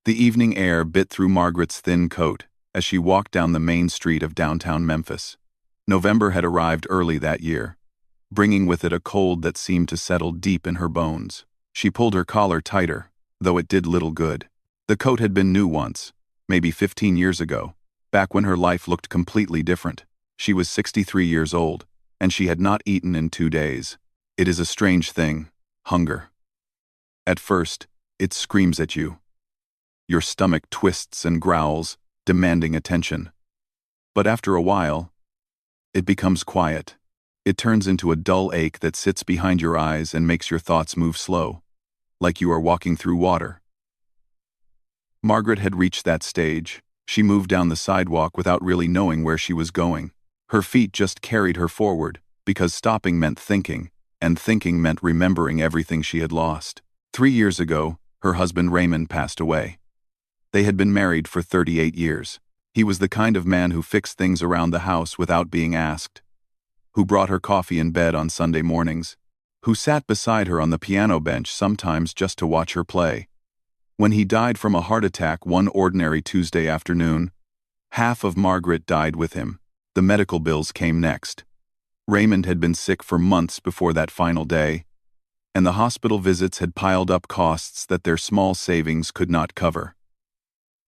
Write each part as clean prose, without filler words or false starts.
The evening air bit through Margaret's thin coat as she walked down the main street of downtown Memphis. November had arrived early that year, bringing with it a cold that seemed to settle deep in her bones. She pulled her collar tighter, though it did little good. The coat had been new once, maybe 15 years ago, back when her life looked completely different. She was 63 years old, and she had not eaten in 2 days. It is a strange thing, hunger. At first, it screams at you. Your stomach twists and growls, demanding attention. But after a while, it becomes quiet. It turns into a dull ache that sits behind your eyes and makes your thoughts move slow, like you are walking through water. Margaret had reached that stage. She moved down the sidewalk without really knowing where she was going. Her feet just carried her forward, because stopping meant thinking, and thinking meant remembering everything she had lost. 3 years ago, her husband Raymond passed away. They had been married for 38 years. He was the kind of man who fixed things around the house without being asked, who brought her coffee in bed on Sunday mornings, who sat beside her on the piano bench sometimes just to watch her play. When he died from a heart attack one ordinary Tuesday afternoon, half of Margaret died with him. The medical bills came next. Raymond had been sick for months before that final day, and the hospital visits had piled up costs that their small savings could not cover.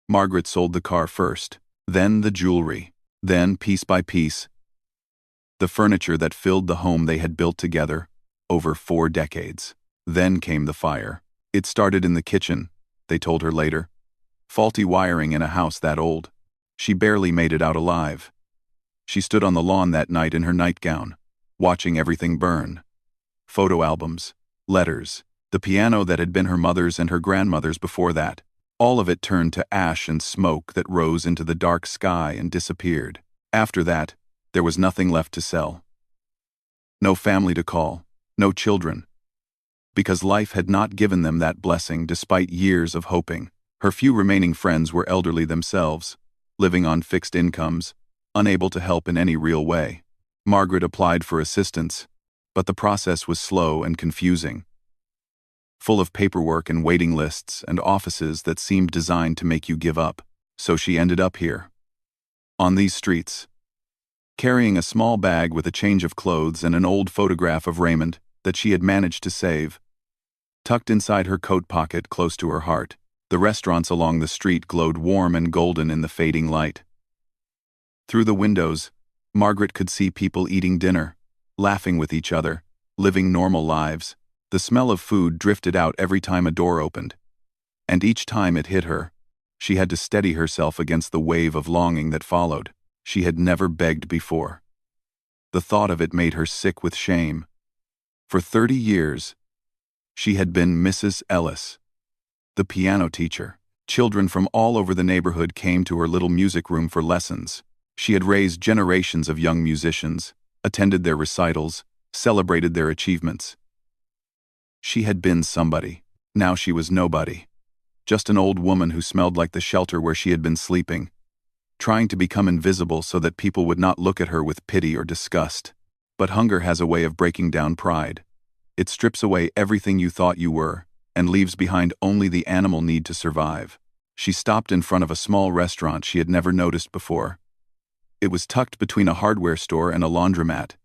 Margaret sold the car first, then the jewelry, then, piece by piece, the furniture that filled the home they had built together over 4 decades. Then came the fire. It started in the kitchen, they told her later. Faulty wiring in a house that old. She barely made it out alive. She stood on the lawn that night in her nightgown, watching everything burn. Photo albums, letters, the piano that had been her mother's and her grandmother's before that. All of it turned to ash and smoke that rose into the dark sky and disappeared. After that, there was nothing left to sell. No family to call, no children. Because life had not given them that blessing despite years of hoping. Her few remaining friends were elderly themselves, living on fixed incomes, unable to help in any real way. Margaret applied for assistance, but the process was slow and confusing, full of paperwork and waiting lists and offices that seemed designed to make you give up. So she ended up here, on these streets, carrying a small bag with a change of clothes and an old photograph of Raymond that she had managed to save, tucked inside her coat pocket close to her heart. The restaurants along the street glowed warm and golden in the fading light. Through the windows, Margaret could see people eating dinner, laughing with each other, living normal lives. The smell of food drifted out every time a door opened, and each time it hit her, she had to steady herself against the wave of longing that followed. She had never begged before. The thought of it made her sick with shame. For 30 years, she had been Mrs. Ellis, the piano teacher. Children from all over the neighborhood came to her little music room for lessons. She had raised generations of young musicians, attended their recitals, celebrated their achievements. She had been somebody. Now she was nobody. Just an old woman who smelled like the shelter where she had been sleeping, trying to become invisible so that people would not look at her with pity or disgust. But hunger has a way of breaking down pride. It strips away everything you thought you were, and leaves behind only the animal need to survive. She stopped in front of a small restaurant she had never noticed before. It was tucked between a hardware store and a laundromat.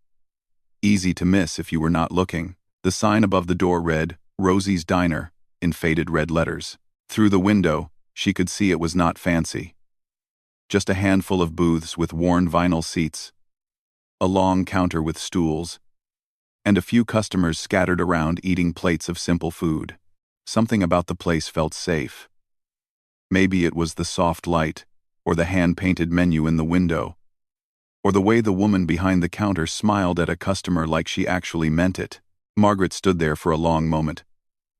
Easy to miss if you were not looking. The sign above the door read, "Rosie's Diner," in faded red letters. Through the window, she could see it was not fancy. Just a handful of booths with worn vinyl seats, a long counter with stools, and a few customers scattered around eating plates of simple food. Something about the place felt safe. Maybe it was the soft light, or the hand-painted menu in the window, or the way the woman behind the counter smiled at a customer like she actually meant it. Margaret stood there for a long moment,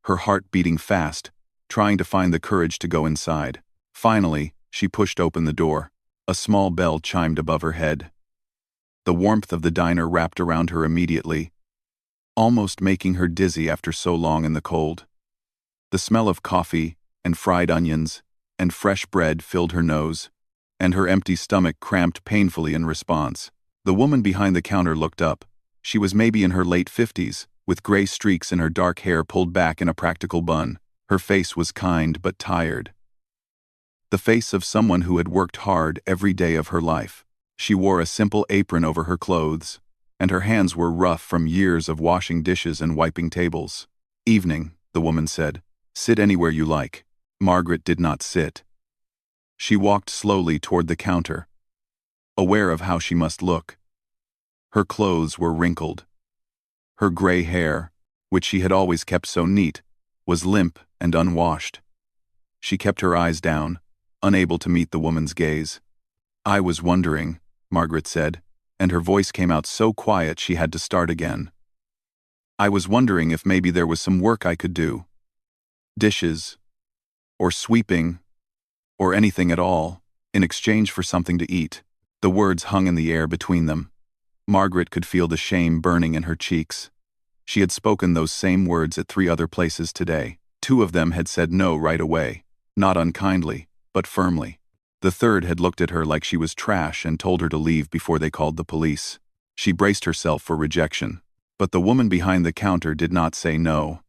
her heart beating fast, trying to find the courage to go inside. Finally, she pushed open the door. A small bell chimed above her head. The warmth of the diner wrapped around her immediately, almost making her dizzy after so long in the cold. The smell of coffee and fried onions and fresh bread filled her nose, and her empty stomach cramped painfully in response. The woman behind the counter looked up. She was maybe in her late 50s, with gray streaks in her dark hair pulled back in a practical bun. Her face was kind but tired. the face of someone who had worked hard every day of her life. She wore a simple apron over her clothes, and her hands were rough from years of washing dishes and wiping tables. "Evening," the woman said. "Sit anywhere you like." Margaret did not sit. She walked slowly toward the counter, aware of how she must look. Her clothes were wrinkled. Her gray hair, which she had always kept so neat, was limp and unwashed. She kept her eyes down, unable to meet the woman's gaze. "I was wondering," Margaret said, and her voice came out so quiet she had to start again. "I was wondering if maybe there was some work I could do. Dishes, or sweeping, or anything at all, in exchange for something to eat." The words hung in the air between them. Margaret could feel the shame burning in her cheeks. She had spoken those same words at 3 other places today. 2 of them had said no right away, not unkindly, but firmly. The third had looked at her like she was trash and told her to leave before they called the police. She braced herself for rejection. But the woman behind the counter did not say no.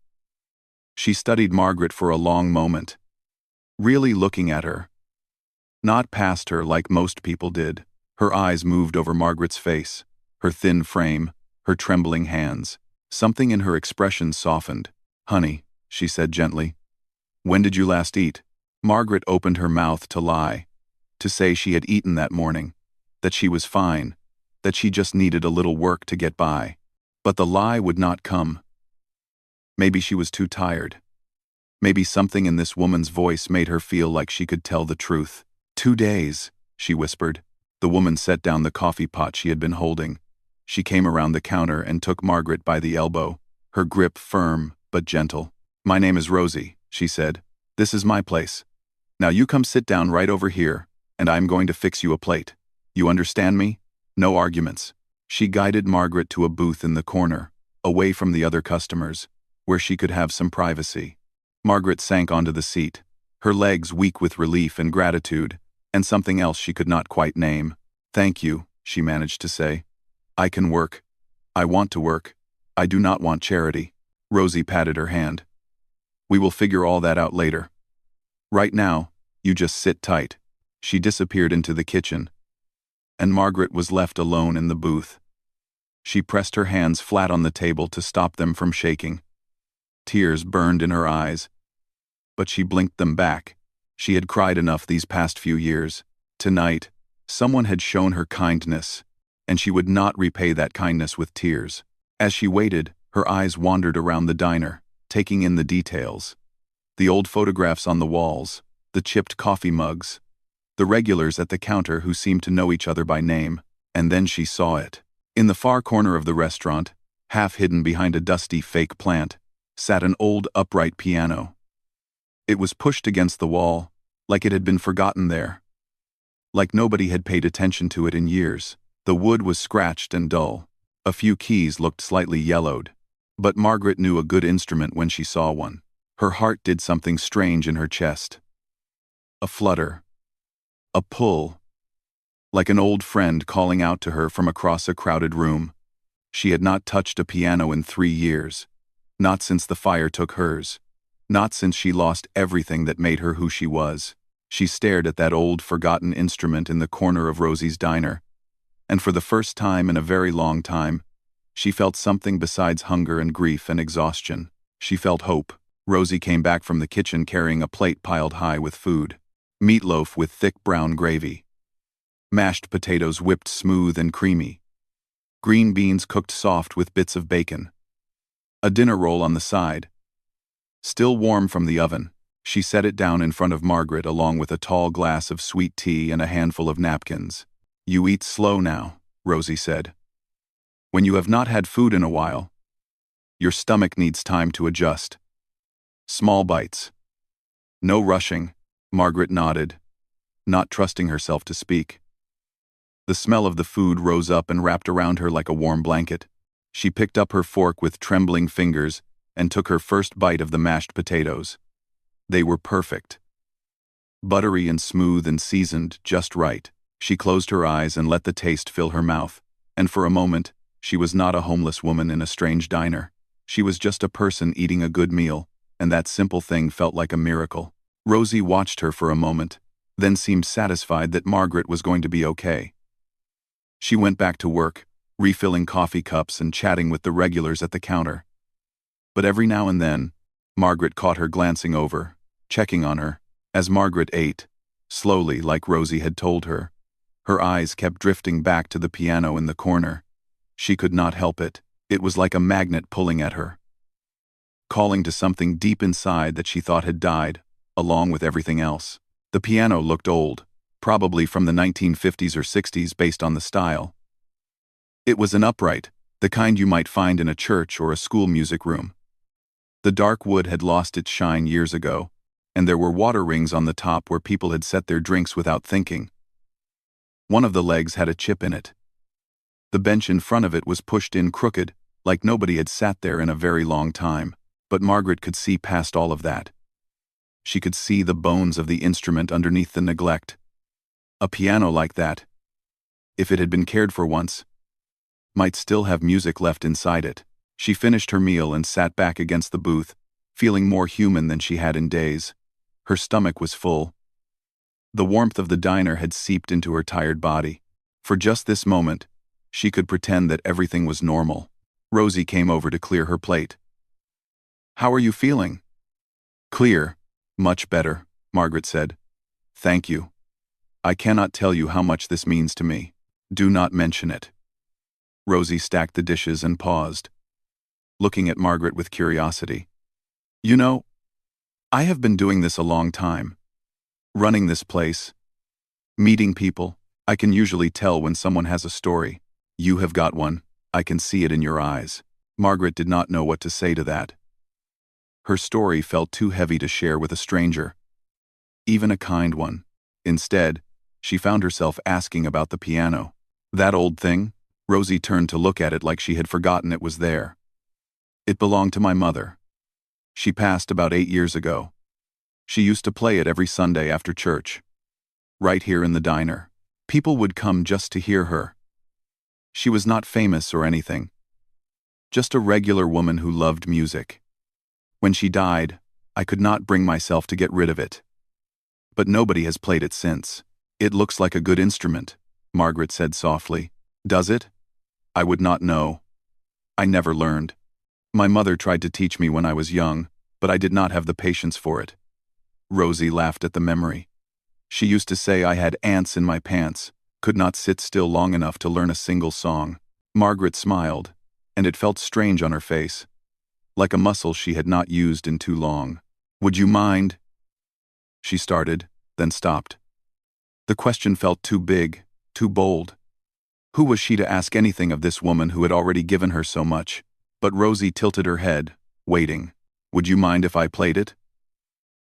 She studied Margaret for a long moment, really looking at her. Not past her like most people did. Her eyes moved over Margaret's face, her thin frame, her trembling hands. Something in her expression softened. "Honey," she said gently. "When did you last eat?" Margaret opened her mouth to lie, to say she had eaten that morning, that she was fine, that she just needed a little work to get by. But the lie would not come. Maybe she was too tired. Maybe something in this woman's voice made her feel like she could tell the truth. 2 days, she whispered. The woman set down the coffee pot she had been holding. She came around the counter and took Margaret by the elbow, her grip firm but gentle. "My name is Rosie," she said. "This is my place. Now you come sit down right over here, and I'm going to fix you a plate. You understand me? No arguments." She guided Margaret to a booth in the corner, away from the other customers, where she could have some privacy. Margaret sank onto the seat, her legs weak with relief and gratitude, and something else she could not quite name. "Thank you," she managed to say. "I can work. I want to work. I do not want charity." Rosie patted her hand. "We will figure all that out later. Right now, you just sit tight." She disappeared into the kitchen, and Margaret was left alone in the booth. She pressed her hands flat on the table to stop them from shaking. Tears burned in her eyes, but she blinked them back. She had cried enough these past few years. Tonight, someone had shown her kindness, and she would not repay that kindness with tears. As she waited, her eyes wandered around the diner, taking in the details. The old photographs on the walls, the chipped coffee mugs, the regulars at the counter who seemed to know each other by name, and then she saw it. In the far corner of the restaurant, half hidden behind a dusty fake plant, sat an old upright piano. It was pushed against the wall, like it had been forgotten there. Like nobody had paid attention to it in years. The wood was scratched and dull. A few keys looked slightly yellowed. But Margaret knew a good instrument when she saw one. Her heart did something strange in her chest. A flutter. A pull. Like an old friend calling out to her from across a crowded room. She had not touched a piano in 3 years. Not since the fire took hers. Not since she lost everything that made her who she was. She stared at that old, forgotten instrument in the corner of Rosie's diner, and for the first time in a very long time, she felt something besides hunger and grief and exhaustion. She felt hope. Rosie came back from the kitchen carrying a plate piled high with food. Meatloaf with thick brown gravy. Mashed potatoes whipped smooth and creamy. Green beans cooked soft with bits of bacon. A dinner roll on the side. Still warm from the oven, she set it down in front of Margaret along with a tall glass of sweet tea and a handful of napkins. "You eat slow now," Rosie said. "When you have not had food in a while, your stomach needs time to adjust. Small bites. No rushing." Margaret nodded, not trusting herself to speak. The smell of the food rose up and wrapped around her like a warm blanket. She picked up her fork with trembling fingers and took her first bite of the mashed potatoes. They were perfect. Buttery and smooth and seasoned just right. She closed her eyes and let the taste fill her mouth, and for a moment, she was not a homeless woman in a strange diner. She was just a person eating a good meal, and that simple thing felt like a miracle. Rosie watched her for a moment, then seemed satisfied that Margaret was going to be okay. She went back to work, refilling coffee cups and chatting with the regulars at the counter. But every now and then, Margaret caught her glancing over, checking on her. As Margaret ate, slowly like Rosie had told her, her eyes kept drifting back to the piano in the corner. She could not help it. It was like a magnet pulling at her, calling to something deep inside that she thought had died, along with everything else. The piano looked old, probably from the 1950s or 60s based on the style. It was an upright, the kind you might find in a church or a school music room. The dark wood had lost its shine years ago, and there were water rings on the top where people had set their drinks without thinking. One of the legs had a chip in it. The bench in front of it was pushed in crooked, like nobody had sat there in a very long time, but Margaret could see past all of that. She could see the bones of the instrument underneath the neglect. A piano like that, if it had been cared for once, might still have music left inside it. She finished her meal and sat back against the booth, feeling more human than she had in days. Her stomach was full. The warmth of the diner had seeped into her tired body. For just this moment, she could pretend that everything was normal. Rosie came over to clear her plate. "How are you feeling?" "Clear. Much better," Margaret said. "Thank you. I cannot tell you how much this means to me. Do not mention it." Rosie stacked the dishes and paused, looking at Margaret with curiosity. "You know, I have been doing this a long time. Running this place, meeting people. I can usually tell when someone has a story. You have got one. I can see it in your eyes." Margaret did not know what to say to that. Her story felt too heavy to share with a stranger, even a kind one. Instead, she found herself asking about the piano. "That old thing?" Rosie turned to look at it like she had forgotten it was there. "It belonged to my mother. She passed about 8 years ago. She used to play it every Sunday after church. Right here in the diner. People would come just to hear her. She was not famous or anything. Just a regular woman who loved music. When she died, I could not bring myself to get rid of it. But nobody has played it since. It looks like a good instrument," Margaret said softly. "Does it? I would not know. I never learned. My mother tried to teach me when I was young, but I did not have the patience for it." Rosie laughed at the memory. She used to say I had ants in my pants, could not sit still long enough to learn a single song. Margaret smiled, and it felt strange on her face, like a muscle she had not used in too long. "Would you mind?" she started, then stopped. The question felt too big, too bold. Who was she to ask anything of this woman who had already given her so much? But Rosie tilted her head, waiting. "Would you mind if I played it?"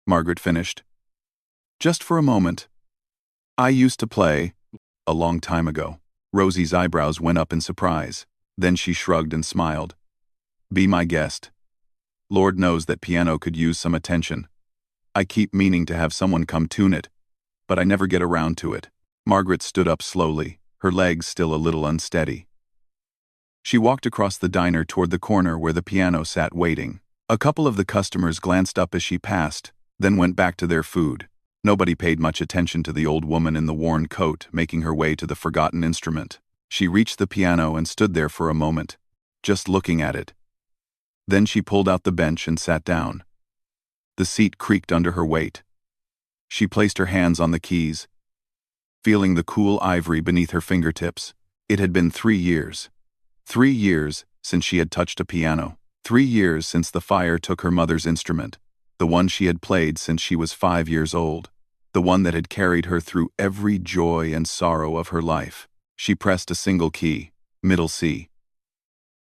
Margaret finished. "Just for a moment. I used to play, a long time ago." Rosie's eyebrows went up in surprise. Then she shrugged and smiled. "Be my guest. Lord knows that piano could use some attention. I keep meaning to have someone come tune it, but I never get around to it." Margaret stood up slowly, her legs still a little unsteady. She walked across the diner toward the corner where the piano sat waiting. A couple of the customers glanced up as she passed, then went back to their food. Nobody paid much attention to the old woman in the worn coat making her way to the forgotten instrument. She reached the piano and stood there for a moment, just looking at it. Then she pulled out the bench and sat down. The seat creaked under her weight. She placed her hands on the keys, feeling the cool ivory beneath her fingertips. It had been 3 years. 3 years since she had touched a piano. 3 years since the fire took her mother's instrument, the one she had played since she was 5 years old, the one that had carried her through every joy and sorrow of her life. She pressed a single key, middle C.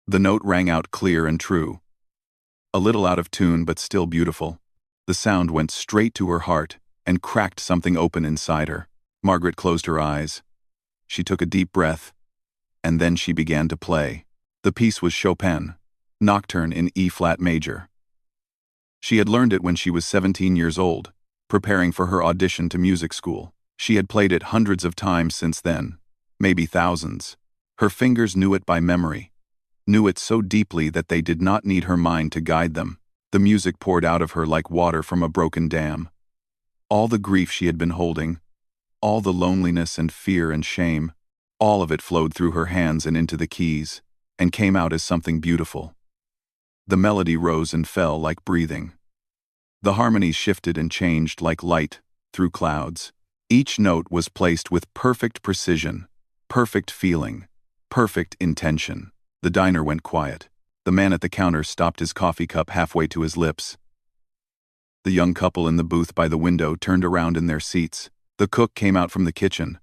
The note rang out clear and true. A little out of tune but still beautiful. The sound went straight to her heart and cracked something open inside her. Margaret closed her eyes. She took a deep breath, and then she began to play. The piece was Chopin, Nocturne in E-flat major. She had learned it when she was 17 years old, preparing for her audition to music school. She had played it hundreds of times since then, maybe thousands. Her fingers knew it by memory, knew it so deeply that they did not need her mind to guide them. The music poured out of her like water from a broken dam. All the grief she had been holding, All the loneliness and fear and shame, all of it flowed through her hands and into the keys, and came out as something beautiful. The melody rose and fell like breathing. The harmonies shifted and changed like light through clouds. Each note was placed with perfect precision, perfect feeling, perfect intention. The diner went quiet. The man at the counter stopped his coffee cup halfway to his lips. The young couple in the booth by the window turned around in their seats. The cook came out from the kitchen,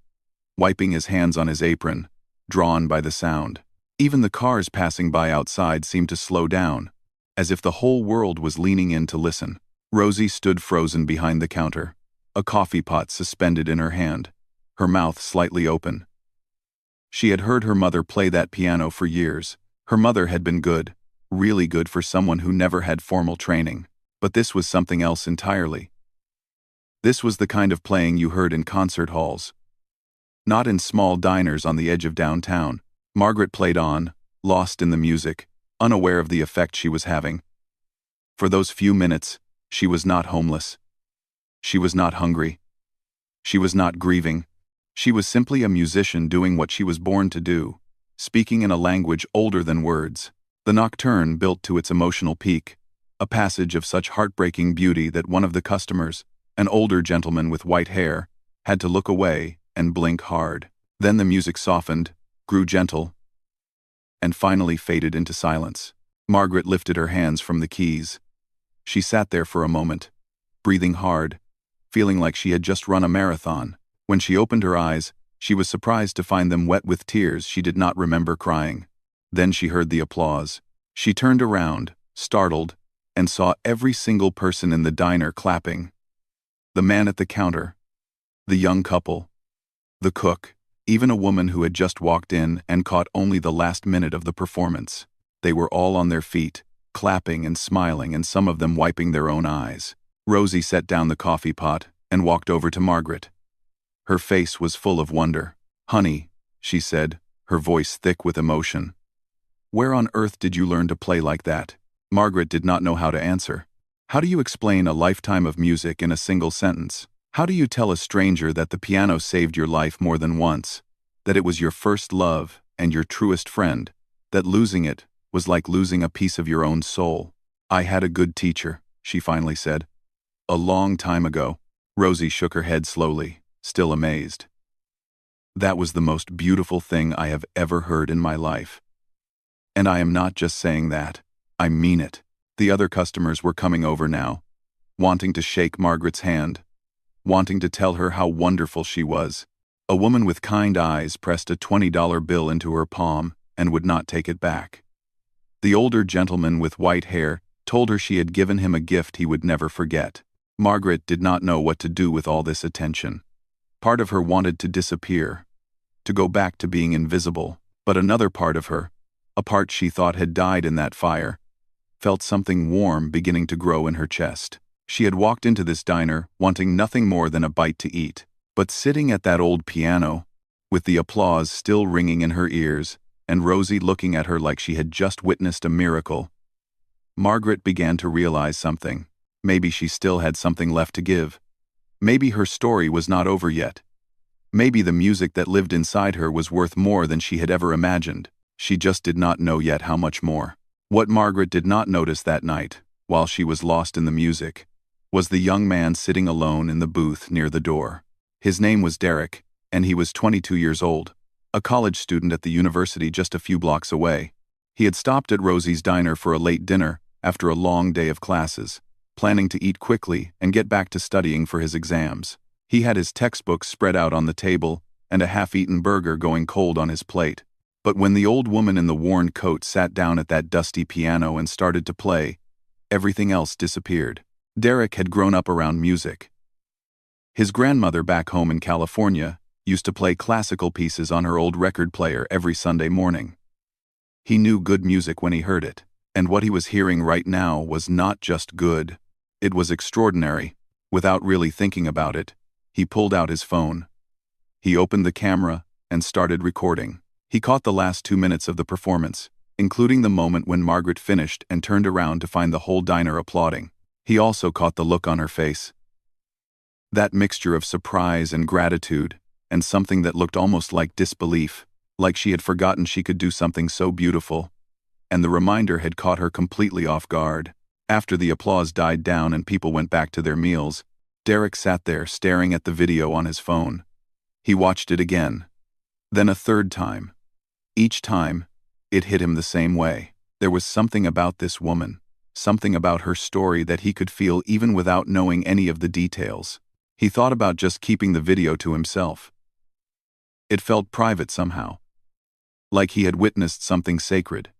wiping his hands on his apron, drawn by the sound. Even the cars passing by outside seemed to slow down, as if the whole world was leaning in to listen. Rosie stood frozen behind the counter, a coffee pot suspended in her hand, her mouth slightly open. She had heard her mother play that piano for years. Her mother had been good, really good for someone who never had formal training. But this was something else entirely. This was the kind of playing you heard in concert halls, not in small diners on the edge of downtown. Margaret played on, lost in the music, unaware of the effect she was having. For those few minutes, she was not homeless. She was not hungry. She was not grieving. She was simply a musician doing what she was born to do, speaking in a language older than words. The nocturne built to its emotional peak, a passage of such heartbreaking beauty that one of the customers, an older gentleman with white hair, had to look away and blink hard. Then the music softened, grew gentle, and finally faded into silence. Margaret lifted her hands from the keys. She sat there for a moment, breathing hard, feeling like she had just run a marathon. When she opened her eyes, she was surprised to find them wet with tears she did not remember crying. Then she heard the applause. She turned around, startled, and saw every single person in the diner clapping. The man at the counter, the young couple, the cook, even a woman who had just walked in and caught only the last minute of the performance. They were all on their feet, clapping and smiling, and some of them wiping their own eyes. Rosie set down the coffee pot and walked over to Margaret. Her face was full of wonder. "Honey," she said, her voice thick with emotion. "Where on earth did you learn to play like that?" Margaret did not know how to answer. How do you explain a lifetime of music in a single sentence? How do you tell a stranger that the piano saved your life more than once, that it was your first love and your truest friend, that losing it was like losing a piece of your own soul? "I had a good teacher," she finally said. "A long time ago." Rosie shook her head slowly, still amazed. "That was the most beautiful thing I have ever heard in my life. And I am not just saying that, I mean it." The other customers were coming over now, wanting to shake Margaret's hand, wanting to tell her how wonderful she was. A woman with kind eyes pressed a $20 bill into her palm and would not take it back. The older gentleman with white hair told her she had given him a gift he would never forget. Margaret did not know what to do with all this attention. Part of her wanted to disappear, to go back to being invisible, but another part of her, a part she thought had died in that fire, felt something warm beginning to grow in her chest. She had walked into this diner wanting nothing more than a bite to eat, but sitting at that old piano, with the applause still ringing in her ears, and Rosie looking at her like she had just witnessed a miracle, Margaret began to realize something. Maybe she still had something left to give. Maybe her story was not over yet. Maybe the music that lived inside her was worth more than she had ever imagined. She just did not know yet how much more. What Margaret did not notice that night, while she was lost in the music, was the young man sitting alone in the booth near the door. His name was Derek, and he was 22 years old, a college student at the university just a few blocks away. He had stopped at Rosie's diner for a late dinner after a long day of classes, planning to eat quickly and get back to studying for his exams. He had his textbooks spread out on the table and a half-eaten burger going cold on his plate. But when the old woman in the worn coat sat down at that dusty piano and started to play, everything else disappeared. Derek had grown up around music. His grandmother back home in California used to play classical pieces on her old record player every Sunday morning. He knew good music when he heard it, and what he was hearing right now was not just good, it was extraordinary. Without really thinking about it, he pulled out his phone. He opened the camera and started recording. He caught the last 2 minutes of the performance, including the moment when Margaret finished and turned around to find the whole diner applauding. He also caught the look on her face. That mixture of surprise and gratitude, and something that looked almost like disbelief, like she had forgotten she could do something so beautiful, and the reminder had caught her completely off guard. After the applause died down and people went back to their meals, Derek sat there staring at the video on his phone. He watched it again, then a third time. Each time, it hit him the same way. There was something about this woman, something about her story that he could feel even without knowing any of the details. He thought about just keeping the video to himself. It felt private somehow, like he had witnessed something sacred.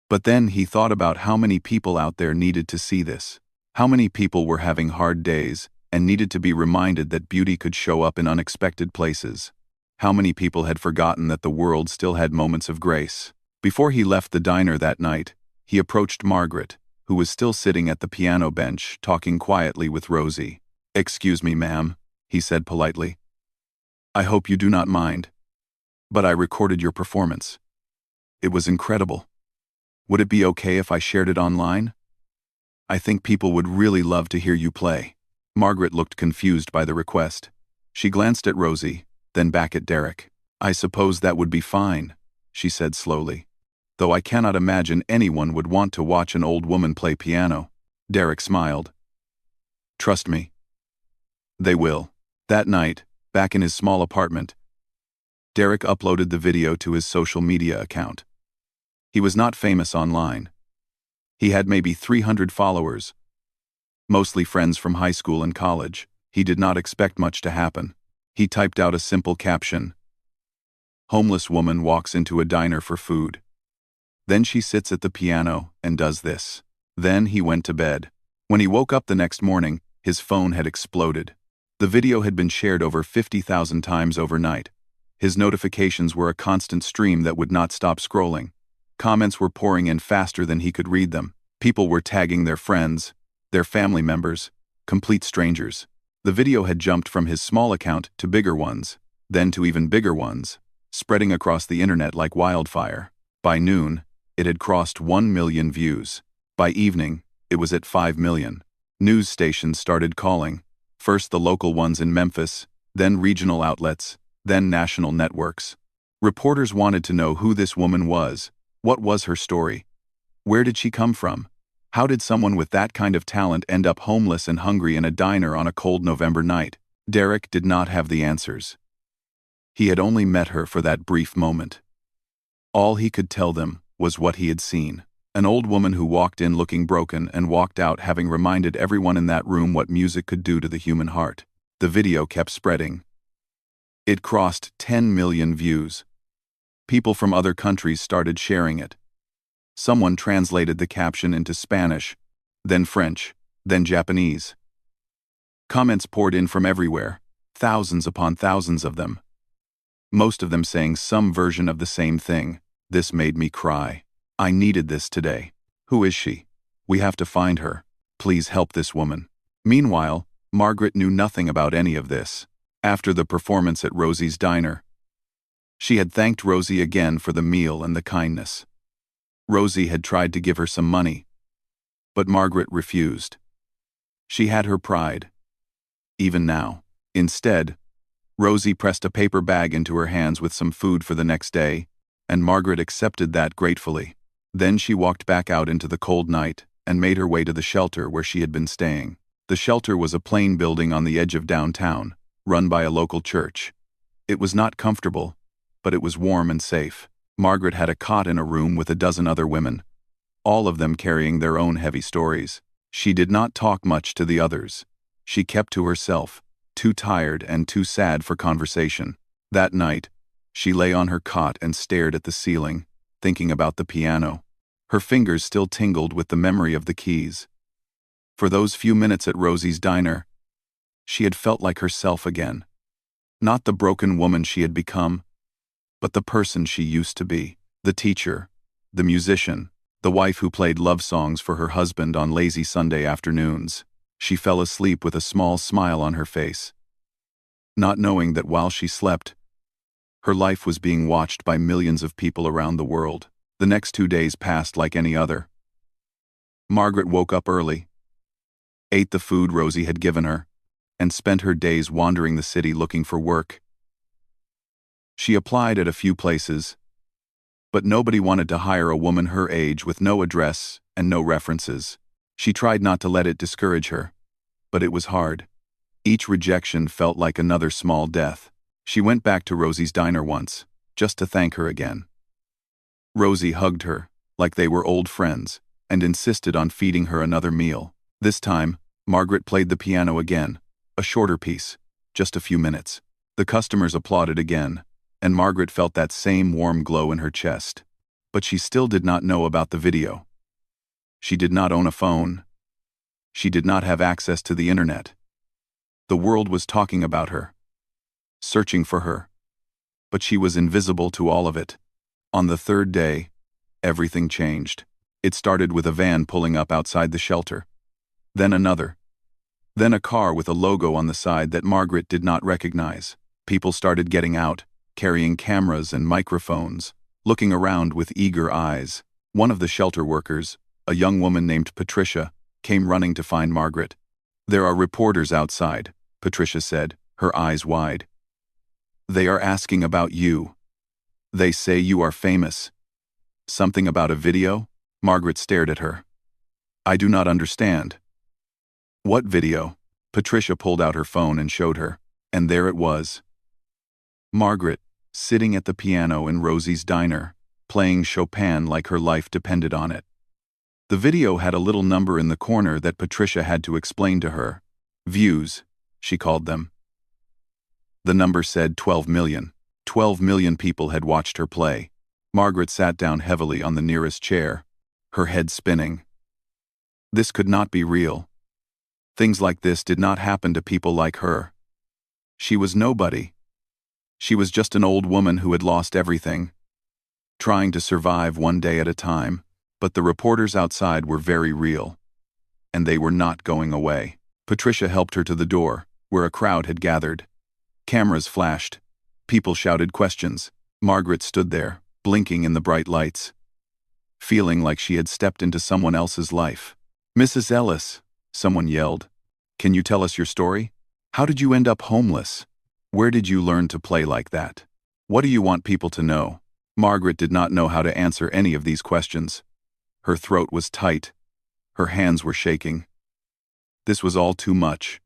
But then he thought about how many people out there needed to see this. How many people were having hard days and needed to be reminded that beauty could show up in unexpected places. How many people had forgotten that the world still had moments of grace. Before he left the diner that night, he approached Margaret, who was still sitting at the piano bench talking quietly with Rosie. "Excuse me, ma'am," he said politely. "I hope you do not mind, but I recorded your performance. It was incredible. Would it be okay if I shared it online? I think people would really love to hear you play." Margaret looked confused by the request. She glanced at Rosie, then back at Derek. "I suppose that would be fine," she said slowly, "though I cannot imagine anyone would want to watch an old woman play piano." Derek smiled. "Trust me, they will." That night, back in his small apartment, Derek uploaded the video to his social media account. He was not famous online. He had maybe 300 followers, mostly friends from high school and college. He did not expect much to happen. He typed out a simple caption: "Homeless woman walks into a diner for food. Then she sits at the piano and does this." Then he went to bed. When he woke up the next morning, his phone had exploded. The video had been shared over 50,000 times overnight. His notifications were a constant stream that would not stop scrolling. Comments were pouring in faster than he could read them. People were tagging their friends, their family members, complete strangers. The video had jumped from his small account to bigger ones, then to even bigger ones, spreading across the internet like wildfire. By noon, it had crossed 1 million views. By evening, it was at 5 million. News stations started calling, first the local ones in Memphis, then regional outlets, then national networks. Reporters wanted to know who this woman was. What was her story? Where did she come from? How did someone with that kind of talent end up homeless and hungry in a diner on a cold November night? Derek did not have the answers. He had only met her for that brief moment. All he could tell them was what he had seen. An old woman who walked in looking broken and walked out having reminded everyone in that room what music could do to the human heart. The video kept spreading. It crossed 10 million views. People from other countries started sharing it. Someone translated the caption into Spanish, then French, then Japanese. Comments poured in from everywhere, thousands upon thousands of them. Most of them saying some version of the same thing: "This made me cry. I needed this today. Who is she? We have to find her. Please help this woman." Meanwhile, Margaret knew nothing about any of this. After the performance at Rosie's diner, she had thanked Rosie again for the meal and the kindness. Rosie had tried to give her some money, but Margaret refused. She had her pride. Even now. Instead, Rosie pressed a paper bag into her hands with some food for the next day, and Margaret accepted that gratefully. Then she walked back out into the cold night and made her way to the shelter where she had been staying. The shelter was a plain building on the edge of downtown, run by a local church. It was not comfortable, but it was warm and safe. Margaret had a cot in a room with a dozen other women, all of them carrying their own heavy stories. She did not talk much to the others. She kept to herself, too tired and too sad for conversation. That night, she lay on her cot and stared at the ceiling, thinking about the piano. Her fingers still tingled with the memory of the keys. For those few minutes at Rosie's diner, she had felt like herself again. Not the broken woman she had become, but the person she used to be. The teacher, the musician, the wife who played love songs for her husband on lazy Sunday afternoons. She fell asleep with a small smile on her face, not knowing that while she slept, her life was being watched by millions of people around the world. The next 2 days passed like any other. Margaret woke up early, ate the food Rosie had given her, and spent her days wandering the city looking for work. She applied at a few places, but nobody wanted to hire a woman her age with no address and no references. She tried not to let it discourage her, but it was hard. Each rejection felt like another small death. She went back to Rosie's diner once, just to thank her again. Rosie hugged her, like they were old friends, and insisted on feeding her another meal. This time, Margaret played the piano again, a shorter piece, just a few minutes. The customers applauded again, and Margaret felt that same warm glow in her chest. But she still did not know about the video. She did not own a phone. She did not have access to the internet. The world was talking about her, searching for her, but she was invisible to all of it. On the third day, everything changed. It started with a van pulling up outside the shelter. Then another. Then a car with a logo on the side that Margaret did not recognize. People started getting out, carrying cameras and microphones, looking around with eager eyes. One of the shelter workers, a young woman named Patricia, came running to find Margaret. "There are reporters outside," Patricia said, her eyes wide. "They are asking about you. They say you are famous." "Something about a video?" Margaret stared at her. "I do not understand." "What video?" Patricia pulled out her phone and showed her, and there it was. Margaret, sitting at the piano in Rosie's diner, playing Chopin like her life depended on it. The video had a little number in the corner that Patricia had to explain to her. Views, she called them. The number said 12 million. 12 million people had watched her play. Margaret sat down heavily on the nearest chair, her head spinning. This could not be real. Things like this did not happen to people like her. She was nobody. She was just an old woman who had lost everything, trying to survive one day at a time. But the reporters outside were very real, and they were not going away. Patricia helped her to the door, where a crowd had gathered. Cameras flashed. People shouted questions. Margaret stood there, blinking in the bright lights, feeling like she had stepped into someone else's life. "Mrs. Ellis," someone yelled, "can you tell us your story? How did you end up homeless? Where did you learn to play like that? What do you want people to know?" Margaret did not know how to answer any of these questions. Her throat was tight. Her hands were shaking. This was all too much.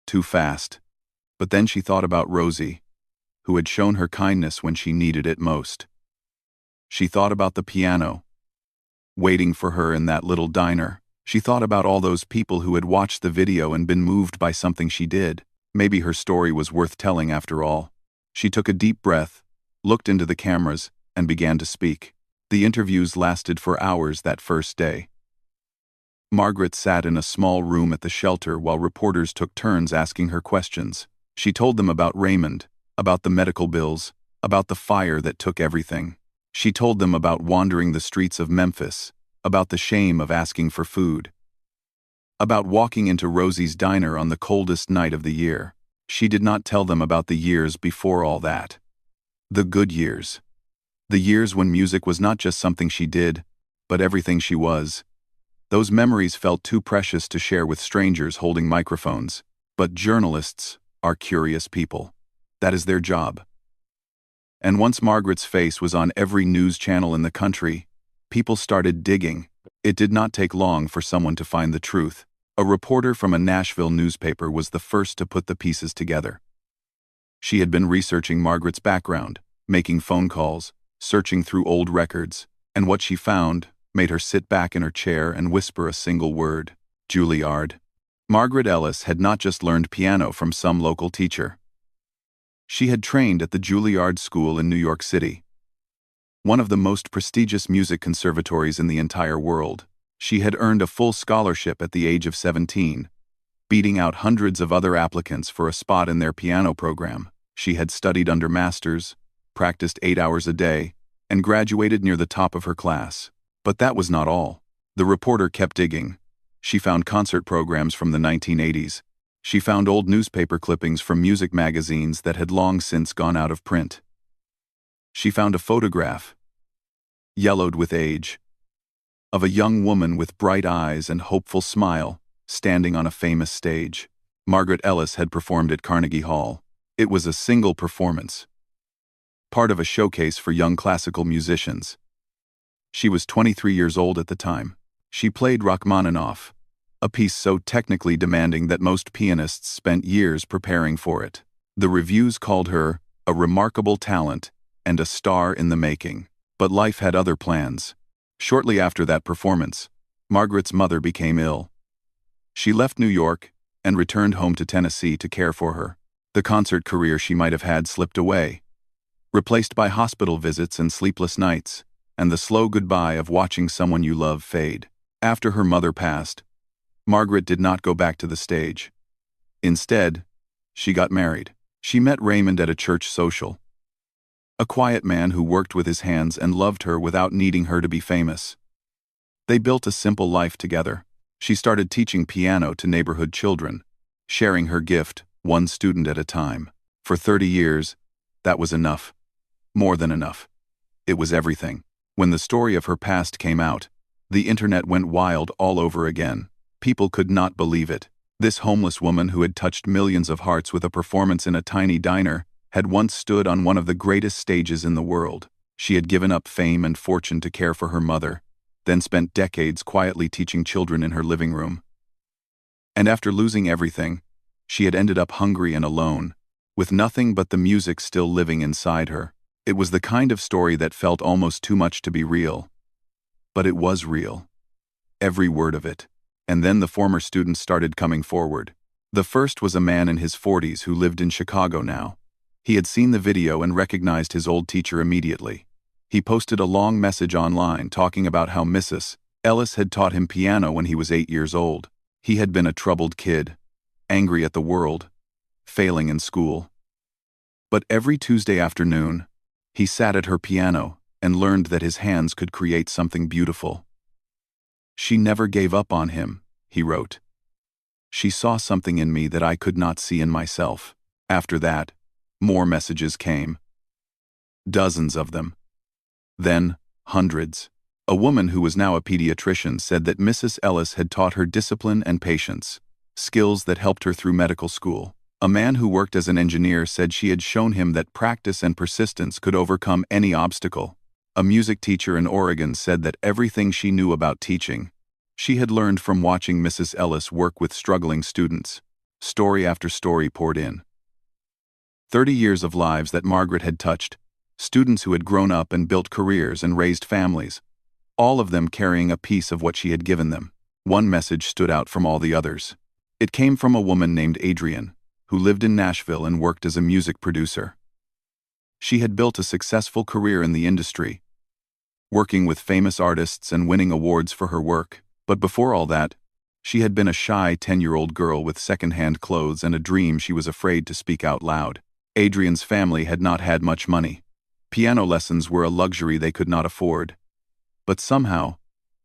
Too fast. But then she thought about Rosie, who had shown her kindness when she needed it most. She thought about the piano, waiting for her in that little diner. She thought about all those people who had watched the video and been moved by something she did. Maybe her story was worth telling after all. She took a deep breath, looked into the cameras, and began to speak. The interviews lasted for hours that first day. Margaret sat in a small room at the shelter while reporters took turns asking her questions. She told them about Raymond, about the medical bills, about the fire that took everything. She told them about wandering the streets of Memphis, about the shame of asking for food, about walking into Rosie's diner on the coldest night of the year. She did not tell them about the years before all that. The good years. The years when music was not just something she did, but everything she was. Those memories felt too precious to share with strangers holding microphones. But journalists are curious people. That is their job. And once Margaret's face was on every news channel in the country, people started digging. It did not take long for someone to find the truth. A reporter from a Nashville newspaper was the first to put the pieces together. She had been researching Margaret's background, making phone calls, searching through old records, and what she found made her sit back in her chair and whisper a single word: Juilliard. Margaret Ellis had not just learned piano from some local teacher. She had trained at the Juilliard School in New York City, one of the most prestigious music conservatories in the entire world. She had earned a full scholarship at the age of 17, beating out hundreds of other applicants for a spot in their piano program. She had studied under masters, practiced 8 hours a day, and graduated near the top of her class. But that was not all. The reporter kept digging. She found concert programs from the 1980s. She found old newspaper clippings from music magazines that had long since gone out of print. She found a photograph, yellowed with age, of a young woman with bright eyes and hopeful smile, standing on a famous stage. Margaret Ellis had performed at Carnegie Hall. It was a single performance, part of a showcase for young classical musicians. She was 23 years old at the time. She played Rachmaninoff, a piece so technically demanding that most pianists spent years preparing for it. The reviews called her a remarkable talent and a star in the making. But life had other plans. Shortly after that performance, Margaret's mother became ill. She left New York and returned home to Tennessee to care for her. The concert career she might have had slipped away, replaced by hospital visits and sleepless nights, and the slow goodbye of watching someone you love fade. After her mother passed, Margaret did not go back to the stage. Instead, she got married. She met Raymond at a church social, a quiet man who worked with his hands and loved her without needing her to be famous. They built a simple life together. She started teaching piano to neighborhood children, sharing her gift, one student at a time. For 30 years, that was enough. More than enough. It was everything. When the story of her past came out, the internet went wild all over again. People could not believe it. This homeless woman who had touched millions of hearts with a performance in a tiny diner had once stood on one of the greatest stages in the world. She had given up fame and fortune to care for her mother, then spent decades quietly teaching children in her living room. And after losing everything, she had ended up hungry and alone, with nothing but the music still living inside her. It was the kind of story that felt almost too much to be real. But it was real. Every word of it. And then the former students started coming forward. The first was a man in his 40s who lived in Chicago now. He had seen the video and recognized his old teacher immediately. He posted a long message online talking about how Mrs. Ellis had taught him piano when he was 8 years old. He had been a troubled kid, angry at the world, failing in school. But every Tuesday afternoon, he sat at her piano and learned that his hands could create something beautiful. She never gave up on him, he wrote. She saw something in me that I could not see in myself. After that, more messages came. Dozens of them. Then, hundreds. A woman who was now a pediatrician said that Mrs. Ellis had taught her discipline and patience, skills that helped her through medical school. A man who worked as an engineer said she had shown him that practice and persistence could overcome any obstacle. A music teacher in Oregon said that everything she knew about teaching, she had learned from watching Mrs. Ellis work with struggling students. Story after story poured in. 30 years of lives that Margaret had touched, students who had grown up and built careers and raised families, all of them carrying a piece of what she had given them. One message stood out from all the others. It came from a woman named Adrienne, who lived in Nashville and worked as a music producer. She had built a successful career in the industry, working with famous artists and winning awards for her work. But before all that, she had been a shy 10-year-old girl with second-hand clothes and a dream she was afraid to speak out loud. Adrienne's family had not had much money. Piano lessons were a luxury they could not afford. But somehow,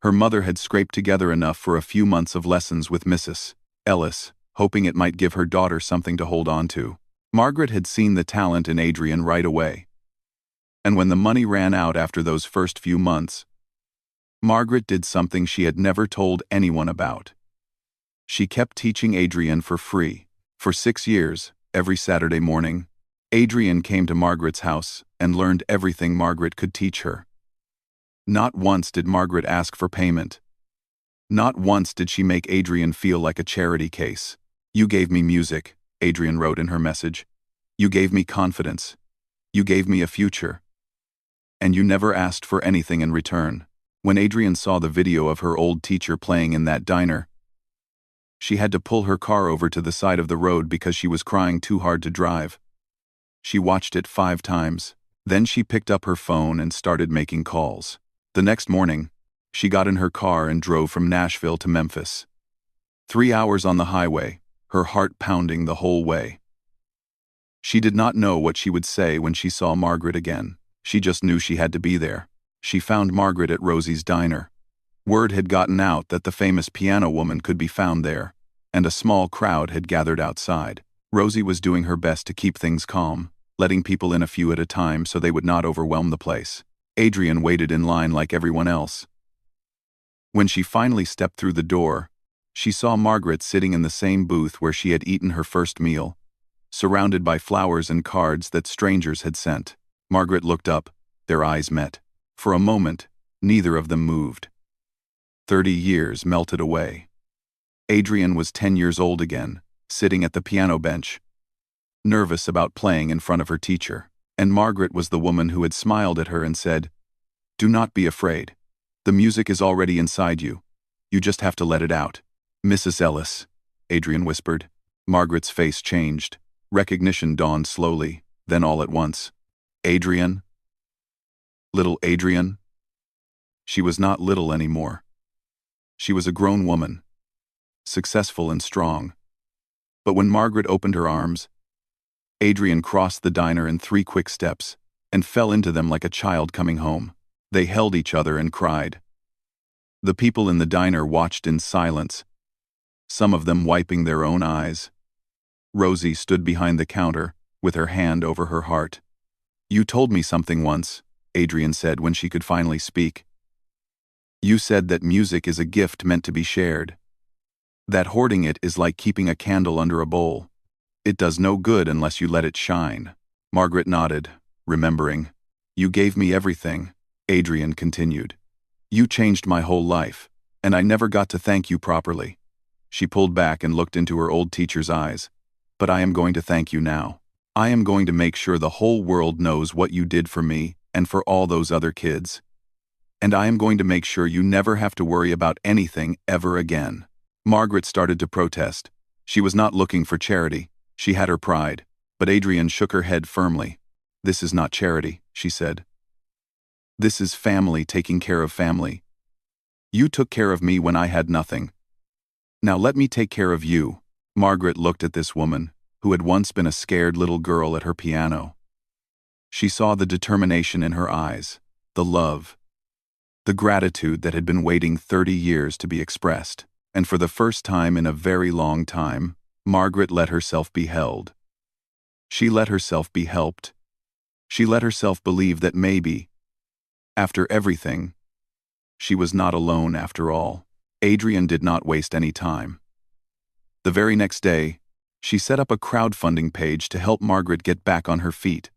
her mother had scraped together enough for a few months of lessons with Mrs. Ellis, hoping it might give her daughter something to hold on to. Margaret had seen the talent in Adrienne right away. And when the money ran out after those first few months, Margaret did something she had never told anyone about. She kept teaching Adrienne for free. For 6 years, every Saturday morning, Adrienne came to Margaret's house and learned everything Margaret could teach her. Not once did Margaret ask for payment. Not once did she make Adrienne feel like a charity case. "You gave me music," Adrienne wrote in her message. "You gave me confidence. You gave me a future. And you never asked for anything in return." When Adrienne saw the video of her old teacher playing in that diner, she had to pull her car over to the side of the road because she was crying too hard to drive. She watched it 5 times. Then she picked up her phone and started making calls. The next morning, she got in her car and drove from Nashville to Memphis. 3 hours on the highway, her heart pounding the whole way. She did not know what she would say when she saw Margaret again. She just knew she had to be there. She found Margaret at Rosie's diner. Word had gotten out that the famous piano woman could be found there, and a small crowd had gathered outside. Rosie was doing her best to keep things calm, letting people in a few at a time so they would not overwhelm the place. Adrienne waited in line like everyone else. When she finally stepped through the door, She saw Margaret sitting in the same booth where she had eaten her first meal, surrounded by flowers and cards that strangers had sent. Margaret looked up, their eyes met. For a moment, neither of them moved. 30 years melted away. Adrian was 10 years old again, sitting at the piano bench, nervous about playing in front of her teacher. And Margaret was the woman who had smiled at her and said, "Do not be afraid. The music is already inside you. You just have to let it out." "Mrs. Ellis," Adrian whispered. Margaret's face changed. Recognition dawned slowly, then all at once. Adrian? Little Adrian? She was not little anymore. She was a grown woman, successful and strong. But when Margaret opened her arms, Adrian crossed the diner in 3 quick steps and fell into them like a child coming home. They held each other and cried. The people in the diner watched in silence, some of them wiping their own eyes. Rosie stood behind the counter, with her hand over her heart. "You told me something once," Adrian said when she could finally speak. "You said that music is a gift meant to be shared. That hoarding it is like keeping a candle under a bowl. It does no good unless you let it shine." Margaret nodded, remembering. "You gave me everything," Adrian continued. "You changed my whole life, and I never got to thank you properly." She pulled back and looked into her old teacher's eyes. "But I am going to thank you now. I am going to make sure the whole world knows what you did for me and for all those other kids. And I am going to make sure you never have to worry about anything ever again." Margaret started to protest. She was not looking for charity. She had her pride. But Adrian shook her head firmly. "This is not charity," she said. "This is family taking care of family. You took care of me when I had nothing. Now let me take care of you." Margaret looked at this woman, who had once been a scared little girl at her piano. She saw the determination in her eyes, the love, the gratitude that had been waiting 30 years to be expressed. And for the first time in a very long time, Margaret let herself be held. She let herself be helped. She let herself believe that maybe, after everything, she was not alone after all. Adrian did not waste any time. The very next day, she set up a crowdfunding page to help Margaret get back on her feet.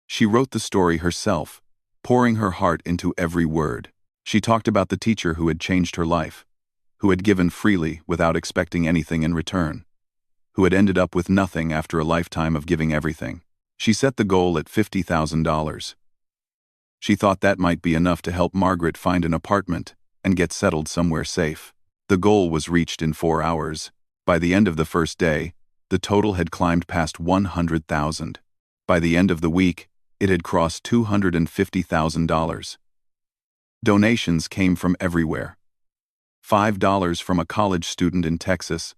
She wrote the story herself, pouring her heart into every word. She talked about the teacher who had changed her life, who had given freely without expecting anything in return, who had ended up with nothing after a lifetime of giving everything. She set the goal at $50,000. She thought that might be enough to help Margaret find an apartment and get settled somewhere safe. The goal was reached in 4 hours. By the end of the first day, the total had climbed past 100,000. By the end of the week, it had crossed $250,000. Donations came from everywhere. $5 from a college student in Texas,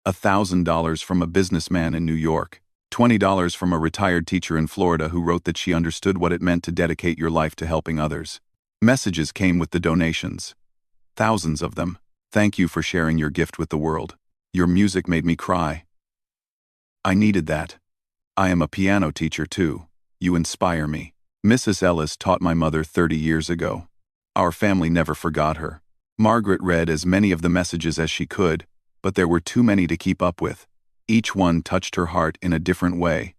$1,000 from a businessman in New York, $20 from a retired teacher in Florida who wrote that she understood what it meant to dedicate your life to helping others. Messages came with the donations. Thousands of them. "Thank you for sharing your gift with the world. Your music made me cry. I needed that. I am a piano teacher too. You inspire me. Mrs. Ellis taught my mother 30 years ago. Our family never forgot her." Margaret read as many of the messages as she could, but there were too many to keep up with. Each one touched her heart in a different way.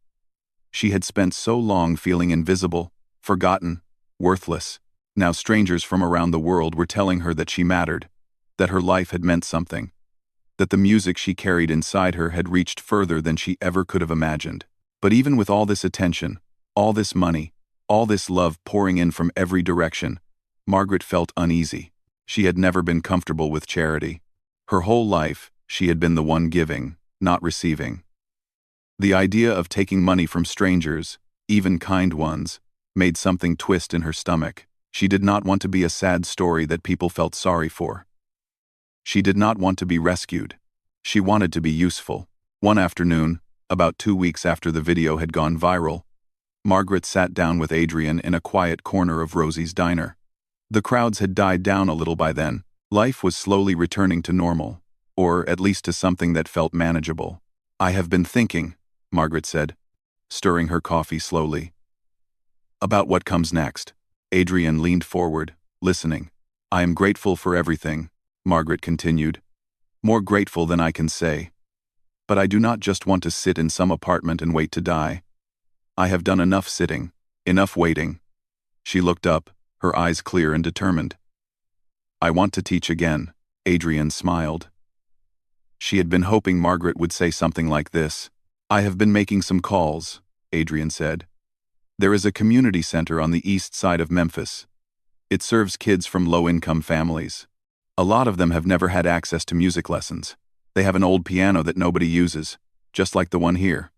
She had spent so long feeling invisible, forgotten, worthless. Now strangers from around the world were telling her that she mattered, that her life had meant something, that the music she carried inside her had reached further than she ever could have imagined. But even with all this attention, all this money, all this love pouring in from every direction, Margaret felt uneasy. She had never been comfortable with charity. Her whole life, she had been the one giving, not receiving. The idea of taking money from strangers, even kind ones, made something twist in her stomach. She did not want to be a sad story that people felt sorry for. She did not want to be rescued. She wanted to be useful. One afternoon, about 2 weeks after the video had gone viral, Margaret sat down with Adrian in a quiet corner of Rosie's diner. The crowds had died down a little by then. Life was slowly returning to normal, or at least to something that felt manageable. "I have been thinking," Margaret said, stirring her coffee slowly, "about what comes next." Adrian leaned forward, listening. "I am grateful for everything. Margaret continued, more grateful than I can say. But I do not just want to sit in some apartment and wait to die. I have done enough sitting, enough waiting. She looked up, her eyes clear and determined. I want to teach again, Adrian smiled. She had been hoping Margaret would say something like this. I have been making some calls, Adrian said. There is a community center on the east side of Memphis. It serves kids from low-income families. A lot of them have never had access to music lessons. They have an old piano that nobody uses, just like the one here.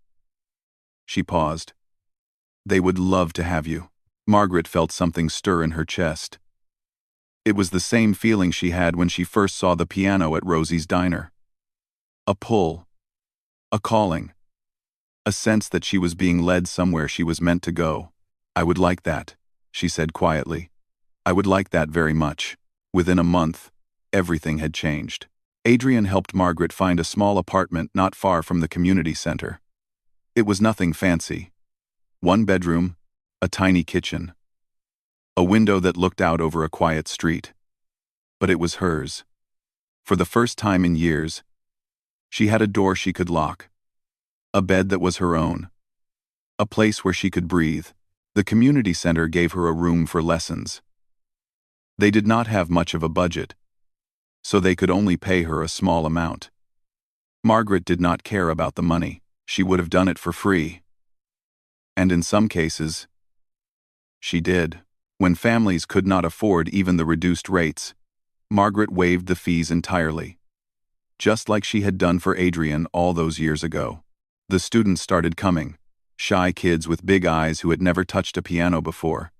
She paused. They would love to have you. Margaret felt something stir in her chest. It was the same feeling she had when she first saw the piano at Rosie's diner. A pull. A calling. A sense that she was being led somewhere she was meant to go. I would like that, she said quietly. I would like that very much. Within a month, everything had changed. Adrian helped Margaret find a small apartment not far from the community center. It was nothing fancy. One bedroom, a tiny kitchen. A window that looked out over a quiet street. But it was hers. For the first time in years, she had a door she could lock. A bed that was her own. A place where she could breathe. The community center gave her a room for lessons. They did not have much of a budget, so they could only pay her a small amount. Margaret did not care about the money. She would have done it for free. And in some cases, she did. When families could not afford even the reduced rates, Margaret waived the fees entirely. Just like she had done for Adrian all those years ago. The students started coming, shy kids with big eyes who had never touched a piano before.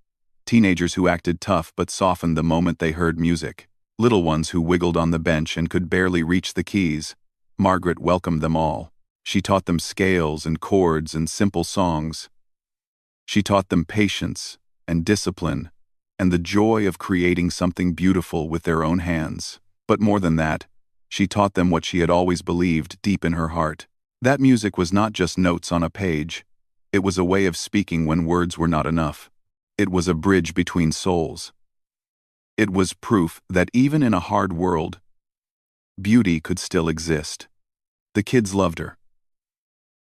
Teenagers who acted tough but softened the moment they heard music. Little ones who wiggled on the bench and could barely reach the keys. Margaret welcomed them all. She taught them scales and chords and simple songs. She taught them patience and discipline and the joy of creating something beautiful with their own hands. But more than that, she taught them what she had always believed deep in her heart. That music was not just notes on a page. It was a way of speaking when words were not enough. It was a bridge between souls. It was proof that even in a hard world, beauty could still exist. The kids loved her.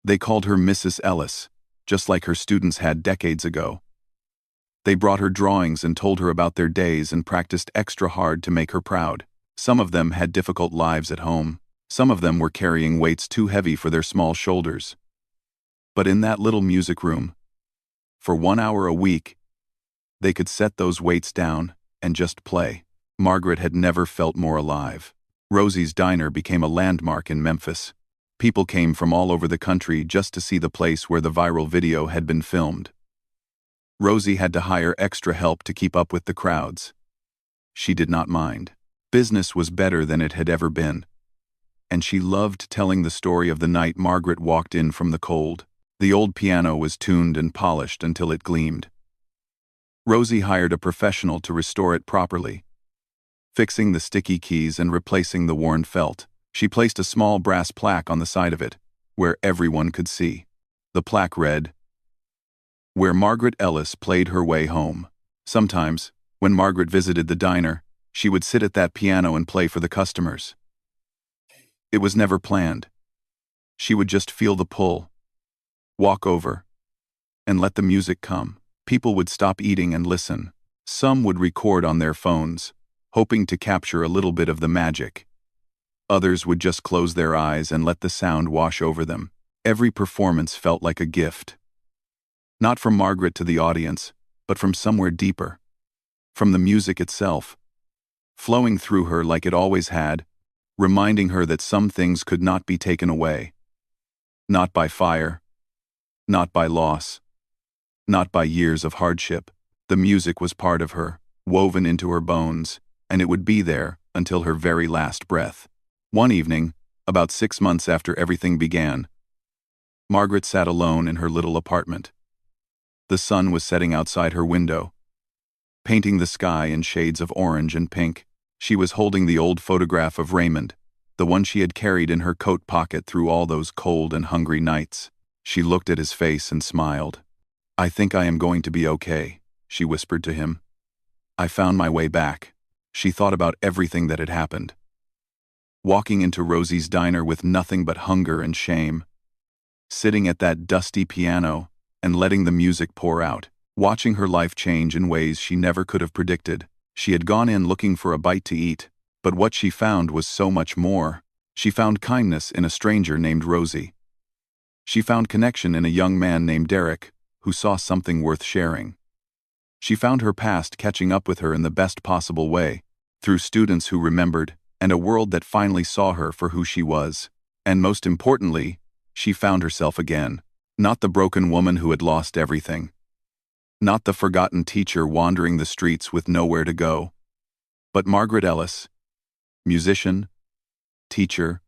They called her Mrs. Ellis, just like her students had decades ago. They brought her drawings and told her about their days and practiced extra hard to make her proud. Some of them had difficult lives at home. Some of them were carrying weights too heavy for their small shoulders. But in that little music room, for 1 hour a week, they could set those weights down and just play. Margaret had never felt more alive. Rosie's Diner became a landmark in Memphis. People came from all over the country just to see the place where the viral video had been filmed. Rosie had to hire extra help to keep up with the crowds. She did not mind. Business was better than it had ever been. And she loved telling the story of the night Margaret walked in from the cold. The old piano was tuned and polished until it gleamed. Rosie hired a professional to restore it properly, fixing the sticky keys and replacing the worn felt. She placed a small brass plaque on the side of it, where everyone could see. The plaque read, "Where Margaret Ellis played her way home." Sometimes, when Margaret visited the diner, she would sit at that piano and play for the customers. It was never planned. She would just feel the pull, walk over, and let the music come. People would stop eating and listen. Some would record on their phones, hoping to capture a little bit of the magic. Others would just close their eyes and let the sound wash over them. Every performance felt like a gift. Not from Margaret to the audience, but from somewhere deeper. From the music itself, flowing through her like it always had, reminding her that some things could not be taken away. Not by fire, not by loss, not by years of hardship. The music was part of her, woven into her bones, and it would be there until her very last breath. One evening, about 6 months after everything began, Margaret sat alone in her little apartment. The sun was setting outside her window, painting the sky in shades of orange and pink. She was holding the old photograph of Raymond, the one she had carried in her coat pocket through all those cold and hungry nights. She looked at his face and smiled. "I think I am going to be okay," she whispered to him. "I found my way back." She thought about everything that had happened. walking into Rosie's diner with nothing but hunger and shame, sitting at that dusty piano and letting the music pour out, watching her life change in ways she never could have predicted. She had gone in looking for a bite to eat, but what she found was so much more. She found kindness in a stranger named Rosie. She found connection in a young man named Derek, who saw something worth sharing. She found her past catching up with her in the best possible way, through students who remembered, and a world that finally saw her for who she was. And most importantly, she found herself again. Not the broken woman who had lost everything. Not the forgotten teacher wandering the streets with nowhere to go. But Margaret Ellis, musician, teacher,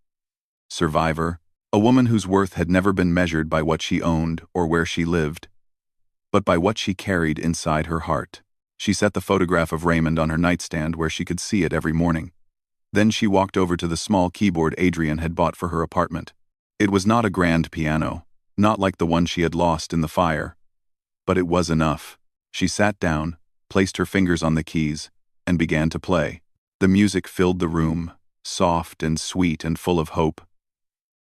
survivor, a woman whose worth had never been measured by what she owned or where she lived, but by what she carried inside her heart. She set the photograph of Raymond on her nightstand where she could see it every morning. Then she walked over to the small keyboard Adrian had bought for her apartment. It was not a grand piano, not like the one she had lost in the fire, but it was enough. She sat down, placed her fingers on the keys, and began to play. The music filled the room, soft and sweet and full of hope.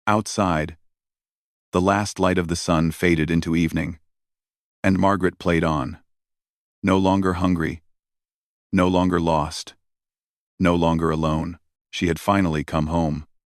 Outside, the last light of the sun faded into evening, and Margaret played on. No longer hungry, no longer lost, no longer alone. She had finally come home.